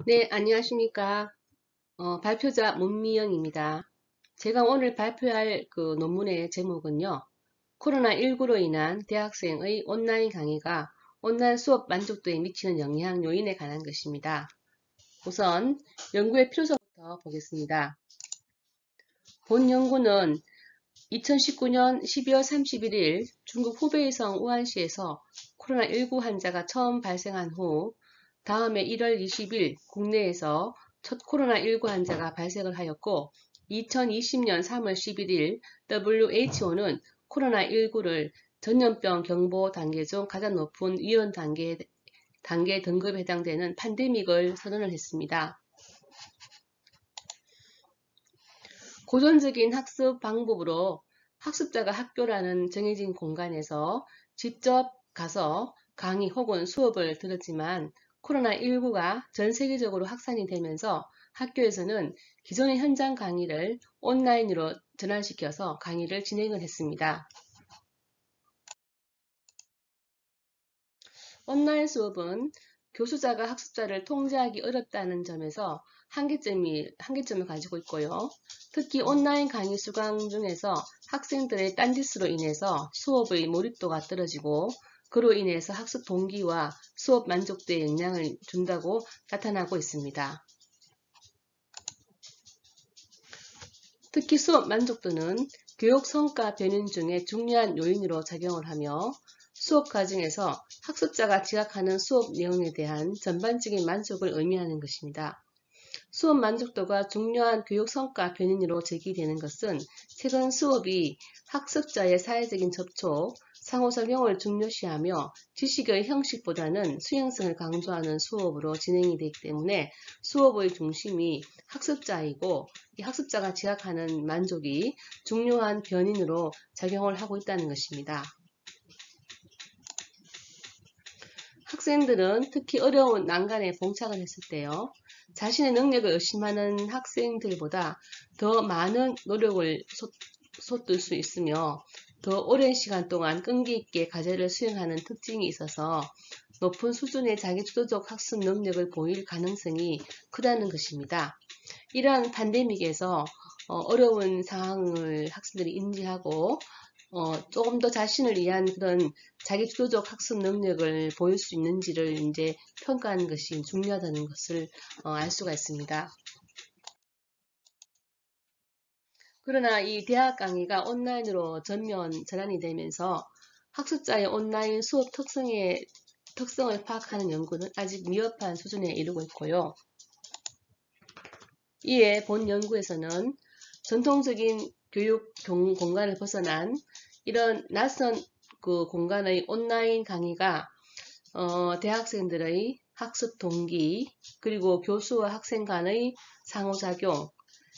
네, 안녕하십니까. 발표자 문미영입니다. 제가 오늘 발표할 그 논문의 제목은요, 코로나19로 인한 대학생의 온라인 강의가 온라인 수업 만족도에 미치는 영향 요인에 관한 것입니다. 우선 연구의 필요성부터 보겠습니다. 본 연구는 2019년 12월 31일 중국 후베이성 우한시에서 코로나19 환자가 처음 발생한 후 다음해 1월 20일 국내에서 첫 코로나19 환자가 발생을 하였고 2020년 3월 11일 WHO는 코로나19를 전염병 경보 단계 중 가장 높은 위험 단계 등급에 해당되는 팬데믹을 선언을 했습니다. 고전적인 학습 방법으로 학습자가 학교라는 정해진 공간에서 직접 가서 강의 혹은 수업을 들었지만 코로나19가 전 세계적으로 확산이 되면서 학교에서는 기존의 현장 강의를 온라인으로 전환시켜서 강의를 진행을 했습니다. 온라인 수업은 교수자가 학습자를 통제하기 어렵다는 점에서 한계점을 가지고 있고요. 특히 온라인 강의 수강 중에서 학생들의 딴짓으로 인해서 수업의 몰입도가 떨어지고 그로 인해서 학습 동기와 수업 만족도에 영향을 준다고 나타나고 있습니다. 특히 수업 만족도는 교육 성과 변화 중에 중요한 요인으로 작용을 하며 수업 과정에서 학습자가 지각하는 수업 내용에 대한 전반적인 만족을 의미하는 것입니다. 수업 만족도가 중요한 교육 성과 변인으로 제기되는 것은 최근 수업이 학습자의 사회적인 접촉, 상호작용을 중요시하며 지식의 형식보다는 수행성을 강조하는 수업으로 진행이 되기 때문에 수업의 중심이 학습자이고 이 학습자가 지각하는 만족이 중요한 변인으로 작용을 하고 있다는 것입니다. 학생들은 특히 어려운 난관에 봉착을 했을 때요. 자신의 능력을 의심하는 학생들보다 더 많은 노력을 쏟을 수 있으며 더 오랜 시간 동안 끈기 있게 과제를 수행하는 특징이 있어서 높은 수준의 자기주도적 학습 능력을 보일 가능성이 크다는 것입니다. 이러한 팬데믹에서 어려운 상황을 학생들이 인지하고 조금 더 자신을 위한 그런 자기주도적 학습 능력을 보일 수 있는지를 이제 평가하는 것이 중요하다는 것을 알 수가 있습니다. 그러나 이 대학 강의가 온라인으로 전환이 되면서 학습자의 온라인 수업 특성을 파악하는 연구는 아직 미흡한 수준에 이르고 있고요. 이에 본 연구에서는 전통적인 교육 공간을 벗어난 이런 낯선 그 공간의 온라인 강의가 대학생들의 학습 동기 그리고 교수와 학생 간의 상호작용,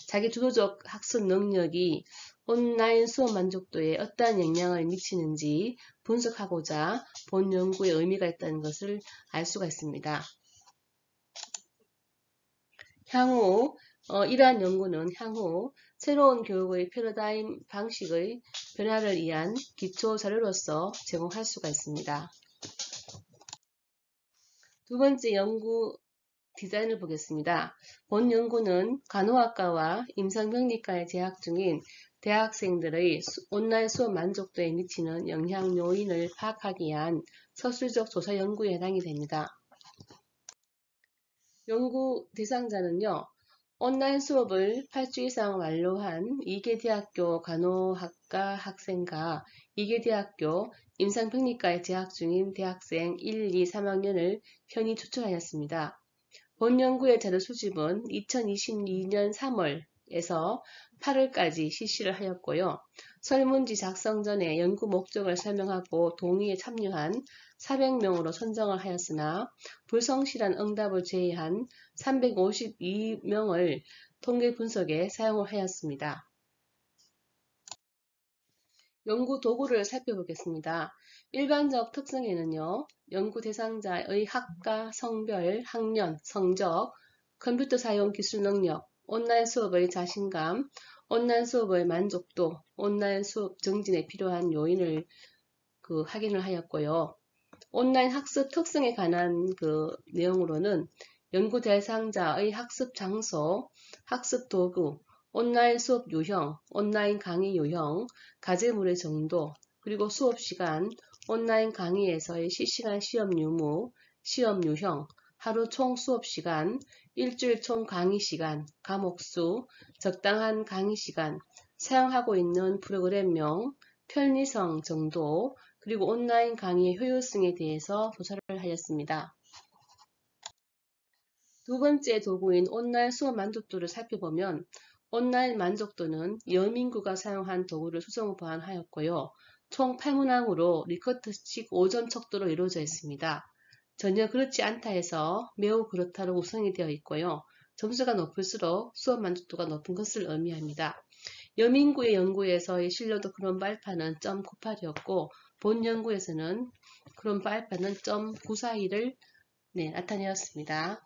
자기주도적 학습 능력이 온라인 수업 만족도에 어떠한 영향을 미치는지 분석하고자 본 연구에 의미가 있다는 것을 알 수가 있습니다. 이러한 연구는 향후 새로운 교육의 패러다임 방식의 변화를 위한 기초 자료로서 제공할 수가 있습니다. 두 번째 연구 디자인을 보겠습니다. 본 연구는 간호학과와 임상병리과에 재학 중인 대학생들의 온라인 수업 만족도에 미치는 영향 요인을 파악하기 위한 서술적 조사 연구에 해당이 됩니다. 연구 대상자는요. 온라인 수업을 8주 이상 완료한 이계대학교 간호학과 학생과 이계대학교 임상병리과에 재학 중인 대학생 1, 2, 3학년을 편의 추천하였습니다. 본 연구의 자료 수집은 2022년 3월에서 8월까지 실시를 하였고요. 설문지 작성 전에 연구 목적을 설명하고 동의에 참여한 400명으로 선정을 하였으나 불성실한 응답을 제외한 352명을 통계 분석에 사용을 하였습니다. 연구 도구를 살펴보겠습니다. 일반적 특성에는요. 연구 대상자의 학과, 성별, 학년, 성적, 컴퓨터 사용 기술 능력, 온라인 수업의 자신감, 온라인 수업의 만족도, 온라인 수업 정진에 필요한 요인을 확인을 하였고요. 온라인 학습 특성에 관한 내용으로는 연구 대상자의 학습 장소, 학습 도구, 온라인 수업 유형, 온라인 강의 유형, 과제물의 정도, 그리고 수업 시간, 온라인 강의에서의 실시간 시험 유무, 시험 유형, 하루 총 수업 시간, 일주일 총 강의 시간, 과목 수, 적당한 강의 시간, 사용하고 있는 프로그램명, 편의성 정도, 그리고 온라인 강의의 효율성에 대해서 조사를 하였습니다. 두 번째 도구인 온라인 수업 만족도를 살펴보면 온라인 만족도는 여민구가 사용한 도구를 수정 보완하였고요. 총 8문항으로 리커트식 5점 척도로 이루어져 있습니다. 전혀 그렇지 않다 해서 매우 그렇다로 구성이 되어 있고요. 점수가 높을수록 수업 만족도가 높은 것을 의미합니다. 여민구의 연구에서의 신뢰도 크롬 발판은 .98이었고 본 연구에서는 크롬 발판은 .942를 나타내었습니다.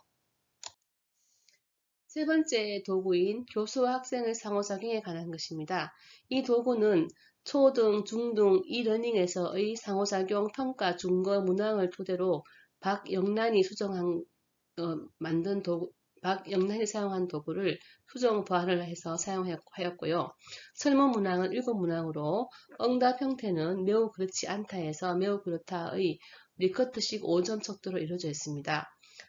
세 번째 도구인 교수와 학생의 상호작용에 관한 것입니다. 이 도구는 초등, 중등, 이러닝에서의 상호작용 평가 준거 문항을 토대로 박영란이 박영란이 사용한 도구를 수정 보완을 해서 사용하였고요. 설문 문항은 7문항으로 응답 형태는 매우 그렇지 않다 해서 매우 그렇다의 리커트식 5점 척도로 이루어져 있습니다.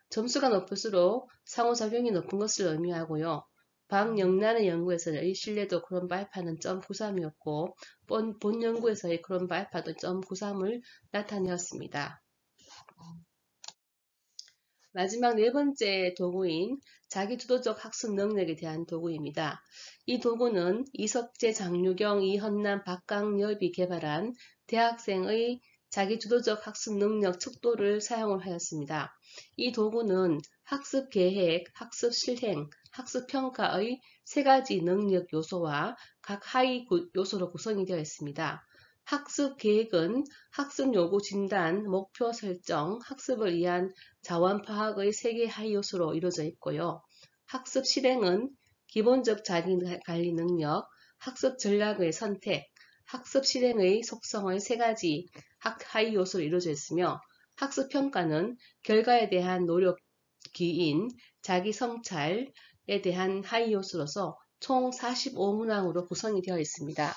점수가 높을수록 상호작용이 높은 것을 의미하고요. 박영란의 연구에서는 이 신뢰도 크롬 발판은 .93이었고 본 연구에서의 크롬 발판도 .93을 나타내었습니다. 마지막 네 번째 도구인 자기주도적 학습 능력에 대한 도구입니다. 이 도구는 이석재, 장유경, 이헌남, 박강엽이 개발한 대학생의 자기주도적 학습 능력 척도를 사용을 하였습니다. 이 도구는 학습 계획, 학습 실행, 학습 평가의 세 가지 능력 요소와 각 하위 요소로 구성이 되어 있습니다. 학습 계획은 학습 요구 진단, 목표 설정, 학습을 위한 자원 파악의 3개 하위 요소로 이루어져 있고요. 학습 실행은 기본적 자기관리 능력, 학습 전략의 선택, 학습 실행의 속성의 3가지 하위 요소로 이루어져 있으며 학습 평가는 결과에 대한 노력 기인, 자기 성찰에 대한 하위 요소로서 총 45문항으로 구성이 되어 있습니다.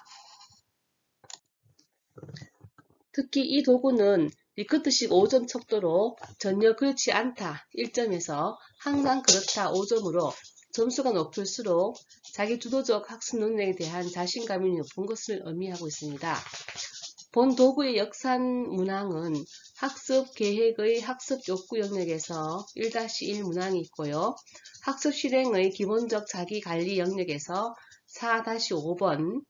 특히 이 도구는 리커트식 5점 척도로 전혀 그렇지 않다 1점에서 항상 그렇다 5점으로 점수가 높을수록 자기 주도적 학습 능력에 대한 자신감이 높은 것을 의미하고 있습니다. 본 도구의 역산 문항은 학습 계획의 학습 욕구 영역에서 1-1 문항이 있고요. 학습 실행의 기본적 자기 관리 영역에서 4-5번,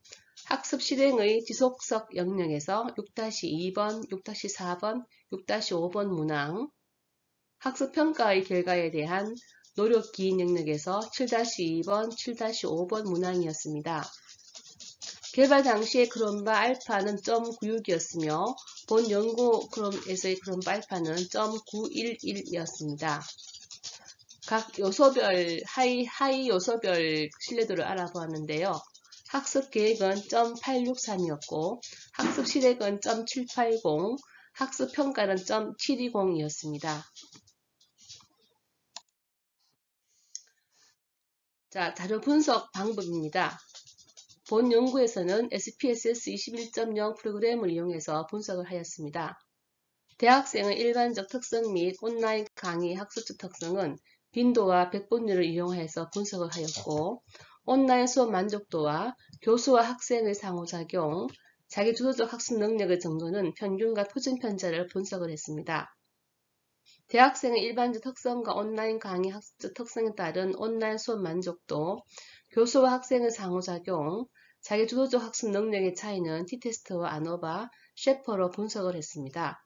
학습 실행의 지속적 영역에서 6-2번, 6-4번, 6-5번 문항, 학습 평가의 결과에 대한 노력 기인 영역에서 7-2번, 7-5번 문항이었습니다. 개발 당시의 크롬바 알파는 .96이었으며 본 연구 크롬에서의 크롬바 알파는 .911이었습니다. 각 요소별 하위 요소별 신뢰도를 알아보았는데요. 학습 계획은 .863이었고 학습 실행은 .780, 학습 평가는 .720이었습니다. 자, 자료 분석 방법입니다. 본 연구에서는 SPSS 21.0 프로그램을 이용해서 분석을 하였습니다. 대학생의 일반적 특성 및 온라인 강의 학습적 특성은 빈도와 백분율을 이용해서 분석을 하였고 온라인 수업 만족도와 교수와 학생의 상호작용, 자기주도적 학습 능력의 정도는 평균과 표준 편차를 분석을 했습니다. 대학생의 일반적 특성과 온라인 강의 학습적 특성에 따른 온라인 수업 만족도, 교수와 학생의 상호작용, 자기주도적 학습 능력의 차이는 T테스트와 아노바, 셰퍼로 분석을 했습니다.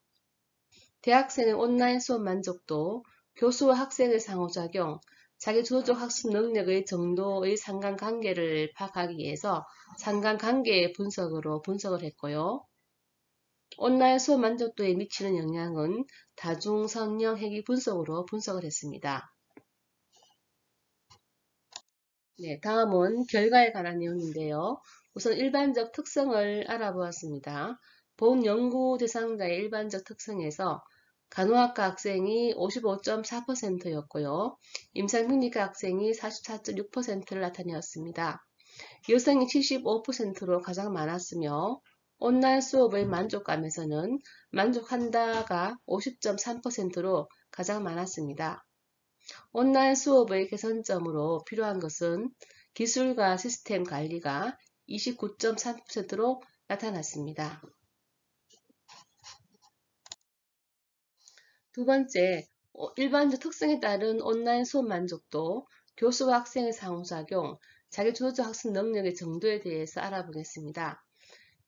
대학생의 온라인 수업 만족도, 교수와 학생의 상호작용, 자기주도적 학습 능력의 정도의 상관관계를 파악하기 위해서 상관관계 분석으로 분석을 했고요. 온라인 수업 만족도에 미치는 영향은 다중성령 회귀 분석으로 분석을 했습니다. 네, 다음은 결과에 관한 내용인데요. 우선 일반적 특성을 알아보았습니다. 본 연구 대상자의 일반적 특성에서 간호학과 학생이 55.4%였고요. 임상병리과 학생이 44.6%를 나타내었습니다. 여성이 75%로 가장 많았으며 온라인 수업의 만족감에서는 만족한다가 50.3%로 가장 많았습니다. 온라인 수업의 개선점으로 필요한 것은 기술과 시스템 관리가 29.3%로 나타났습니다. 두 번째, 일반적 특성에 따른 온라인 수업 만족도, 교수와 학생의 상호작용, 자기주도적 학습 능력의 정도에 대해서 알아보겠습니다.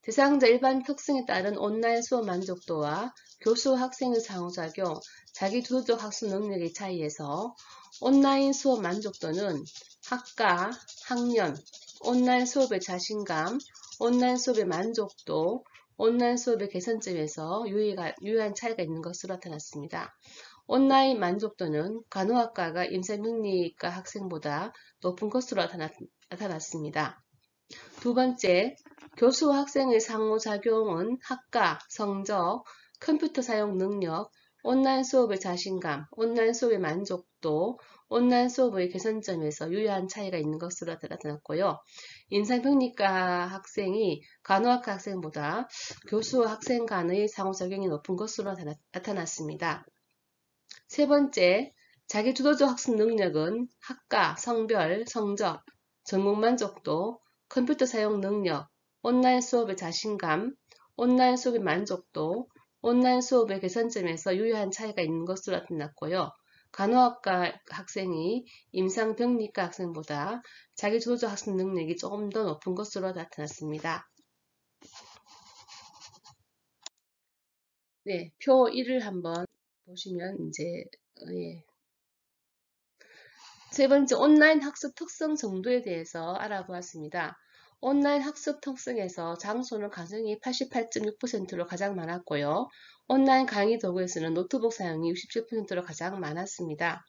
대상자 일반 특성에 따른 온라인 수업 만족도와 교수와 학생의 상호작용, 자기주도적 학습 능력의 차이에서 온라인 수업 만족도는 학과, 학년, 온라인 수업의 자신감, 온라인 수업의 만족도, 온라인 수업의 개선점에서 유의한 차이가 있는 것으로 나타났습니다. 온라인 만족도는 간호학과가 임상병리과 학생보다 높은 것으로 나타났습니다. 두 번째, 교수와 학생의 상호작용은 학과, 성적, 컴퓨터 사용 능력, 온라인 수업의 자신감, 온라인 수업의 만족도, 온라인 수업의 개선점에서 유의한 차이가 있는 것으로 나타났고요. 임상병리과 학생이 간호학과 학생보다 교수와 학생 간의 상호작용이 높은 것으로 나타났습니다. 세 번째, 자기주도적 학습 능력은 학과, 성별, 성적, 전공 만족도, 컴퓨터 사용 능력, 온라인 수업의 자신감, 온라인 수업의 만족도, 온라인 수업의 개선점에서 유의한 차이가 있는 것으로 나타났고요. 간호학과 학생이 임상병리과 학생보다 자기주도적 학습 능력이 조금 더 높은 것으로 나타났습니다. 네, 표 1을 한번 보시면 예. 세 번째, 온라인 학습 특성 정도에 대해서 알아보았습니다. 온라인 학습 특성에서 장소는 가정이 88.6%로 가장 많았고요. 온라인 강의 도구에서는 노트북 사용이 67%로 가장 많았습니다.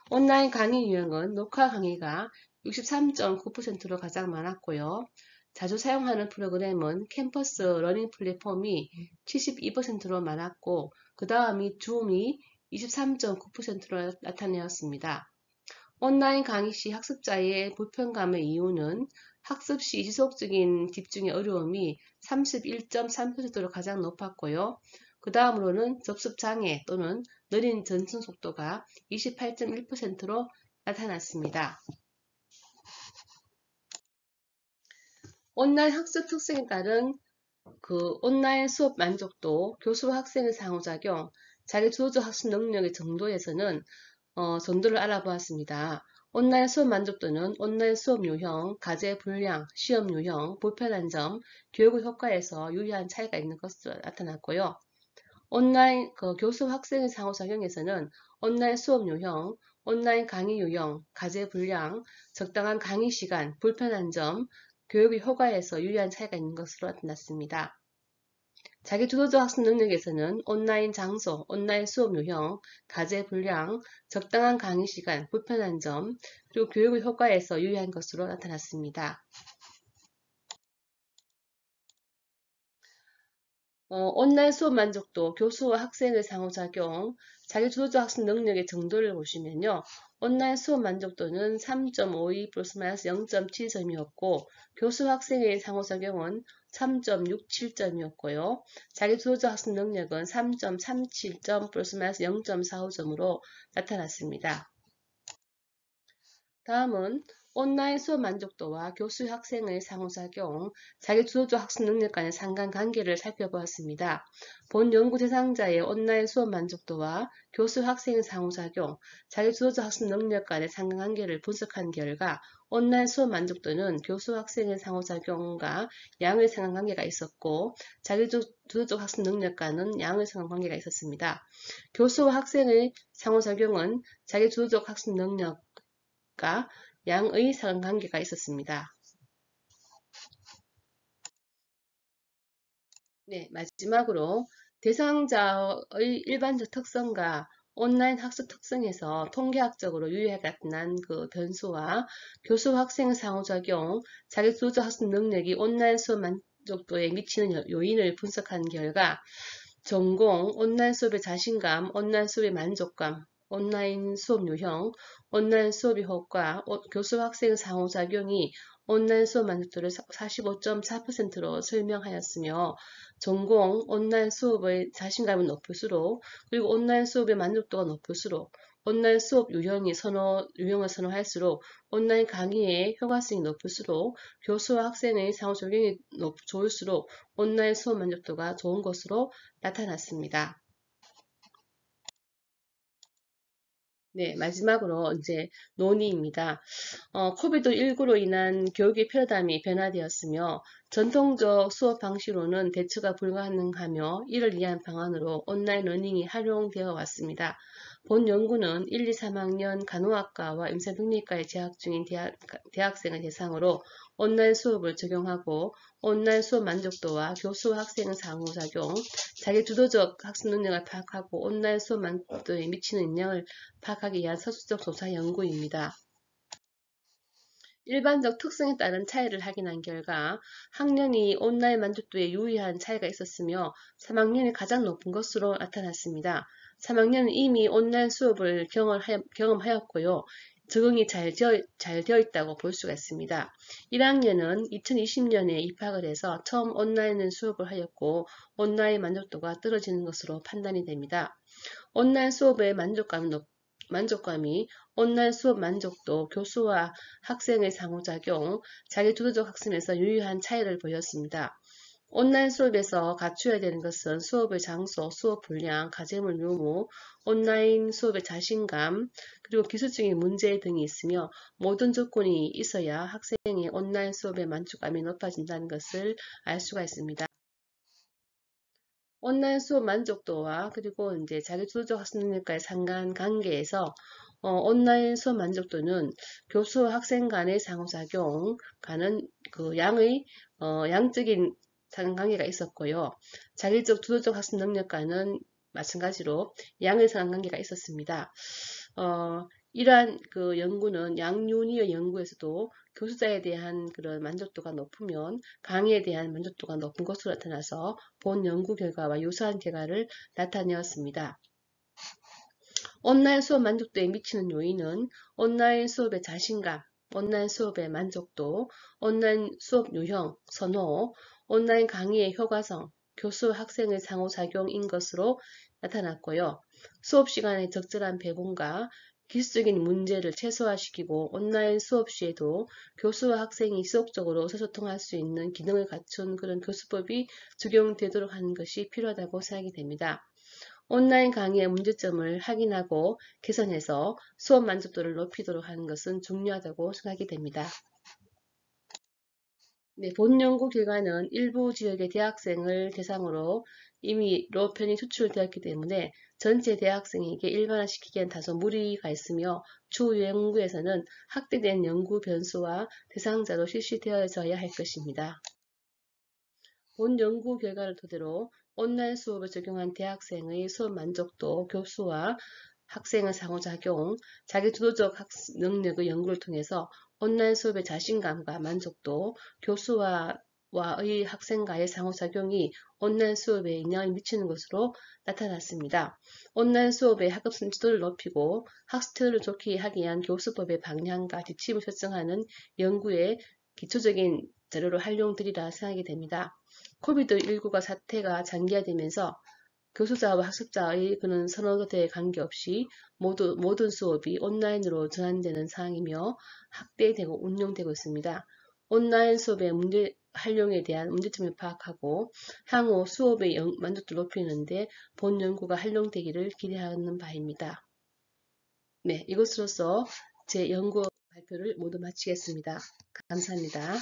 온라인 강의 유형은 녹화 강의가 63.9%로 가장 많았고요. 자주 사용하는 프로그램은 캠퍼스 러닝 플랫폼이 72%로 많았고, 그 다음이 줌이 23.9%로 나타내었습니다. 온라인 강의 시 학습자의 불편감의 이유는 학습 시 지속적인 집중의 어려움이 31.3%로 가장 높았고요. 그 다음으로는 접속 장애 또는 느린 전송 속도가 28.1%로 나타났습니다. 온라인 학습 특성에 따른 온라인 수업 만족도, 교수와 학생의 상호작용, 자기주도적 학습 능력의 정도에서는 정도를 알아보았습니다. 온라인 수업 만족도는 온라인 수업 유형, 과제 분량, 시험 유형, 불편한 점, 교육의 효과에서 유의한 차이가 있는 것으로 나타났고요. 온라인 교수와 학생의 상호작용에서는 온라인 수업 유형, 온라인 강의 유형, 과제 분량, 적당한 강의 시간, 불편한 점, 교육의 효과에서 유의한 차이가 있는 것으로 나타났습니다. 자기주도적 학습 능력에서는 온라인 장소, 온라인 수업 유형, 과제 분량, 적당한 강의 시간, 불편한 점, 그리고 교육의 효과에서 유의한 것으로 나타났습니다. 온라인 수업 만족도, 교수와 학생의 상호작용, 자기주도적 학습 능력의 정도를 보시면요. 온라인 수업 만족도는 3.52 플러스 마이너스 0.7점이었고, 교수와 학생의 상호작용은 3.67점이었고요. 자기주도적 학습 능력은 3.37점 플러스 마이너스 0.45점으로 나타났습니다. 다음은 온라인 수업 만족도와 교수 학생의 상호작용, 자기주도적 학습 능력 간의 상관관계를 살펴보았습니다. 본 연구 대상자의 온라인 수업 만족도와 교수 학생의 상호작용, 자기주도적 학습 능력 간의 상관관계를 분석한 결과 온라인 수업 만족도는 교수 학생의 상호작용과 양의 상관관계가 있었고 자기주도적 학습 능력 간은 양의 상관관계가 있었습니다. 교수와 학생의 상호작용은 자기주도적 학습 능력과 양의 상관관계가 있었습니다. 네, 마지막으로 대상자의 일반적 특성과 온라인 학습 특성에서 통계학적으로 유의할 만한 변수와 교수 학생 상호작용, 자기주도적 학습 능력이 온라인 수업 만족도에 미치는 요인을 분석한 결과 전공, 온라인 수업의 자신감, 온라인 수업의 만족감, 온라인 수업 유형, 온라인 수업의 효과, 교수와 학생의 상호작용이 온라인 수업 만족도를 45.4%로 설명하였으며, 전공, 온라인 수업의 자신감이 높을수록, 그리고 온라인 수업의 만족도가 높을수록, 온라인 수업 유형을 선호할수록, 온라인 강의의 효과성이 높을수록, 교수와 학생의 상호작용이 좋을수록 온라인 수업 만족도가 좋은 것으로 나타났습니다. 네, 마지막으로 이제 논의입니다. 코비드19로 인한 교육의 패러다임이 변화되었으며 전통적 수업 방식으로는 대처가 불가능하며 이를 위한 방안으로 온라인 러닝이 활용되어 왔습니다. 본 연구는 1, 2, 3학년 간호학과와 임상병리과에 재학 중인 대학생을 대상으로 온라인 수업을 적용하고 온라인 수업 만족도와 교수와 학생의 상호작용, 자기 주도적 학습 능력을 파악하고 온라인 수업 만족도에 미치는 영향을 파악하기 위한 서술적 조사 연구입니다. 일반적 특성에 따른 차이를 확인한 결과 학년이 온라인 만족도에 유의한 차이가 있었으며 3학년이 가장 높은 것으로 나타났습니다. 3학년은 이미 온라인 수업을 경험하였고요. 적응이 잘 되어 있다고 볼 수가 있습니다. 1학년은 2020년에 입학을 해서 처음 온라인 수업을 하였고 온라인 만족도가 떨어지는 것으로 판단이 됩니다. 온라인 수업의 만족감이 온라인 수업 만족도, 교수와 학생의 상호작용, 자기주도적 학습에서 유의한 차이를 보였습니다. 온라인 수업에서 갖추어야 되는 것은 수업의 장소, 수업 분량, 가제물 유무, 온라인 수업의 자신감, 그리고 기술적인 문제 등이 있으며 모든 조건이 있어야 학생의 온라인 수업의 만족감이 높아진다는 것을 알 수가 있습니다. 온라인 수업 만족도와 그리고 이제 자기주도적 학습 능력과의 상관관계에서 온라인 수업 만족도는 교수와 학생 간의 상호작용과는 양적인 상관관계가 있었고요. 자기적 주도적 학습 능력과는 마찬가지로 양의 상관관계가 있었습니다. 이러한 연구는 양윤희의 연구에서도 교수자에 대한 그런 만족도가 높으면 강의에 대한 만족도가 높은 것으로 나타나서 본 연구 결과와 유사한 결과를 나타내었습니다. 온라인 수업 만족도에 미치는 요인은 온라인 수업의 자신감, 온라인 수업의 만족도, 온라인 수업 유형, 선호, 온라인 강의의 효과성, 교수 학생의 상호작용인 것으로 나타났고요. 수업 시간의 적절한 배분과 기술적인 문제를 최소화시키고 온라인 수업 시에도 교수와 학생이 지속적으로 의사소통할 수 있는 기능을 갖춘 그런 교수법이 적용되도록 하는 것이 필요하다고 생각이 됩니다. 온라인 강의의 문제점을 확인하고 개선해서 수업 만족도를 높이도록 하는 것은 중요하다고 생각이 됩니다. 네, 본 연구 결과는 일부 지역의 대학생을 대상으로 이미 로편이 수출되었기 때문에 전체 대학생에게 일반화시키기엔 다소 무리가 있으며 추후 연구에서는 확대된 연구 변수와 대상자로 실시되어져야 할 것입니다. 본 연구 결과를 토대로 온라인 수업을 적용한 대학생의 수업 만족도, 교수와 학생의 상호작용, 자기주도적 학습 능력의 연구를 통해서 온라인 수업의 자신감과 만족도, 교수와의 학생과의 상호작용이 온라인 수업에 영향을 미치는 것으로 나타났습니다. 온라인 수업의 학업 성취도를 높이고 학습태도를 좋게 하기 위한 교수법의 방향과 지침을 설정하는 연구의 기초적인 자료로 활용되리라 생각이 됩니다. 코비드19가 사태가 장기화되면서 교수자와 학습자의 그런 선호도에 관계없이 모든 수업이 온라인으로 전환되는 상황이며 확대되고 운영되고 있습니다. 온라인 수업의 활용에 대한 문제점을 파악하고 향후 수업의 만족도를 높이는데 본 연구가 활용되기를 기대하는 바입니다. 네, 이것으로서 제 연구 발표를 모두 마치겠습니다. 감사합니다.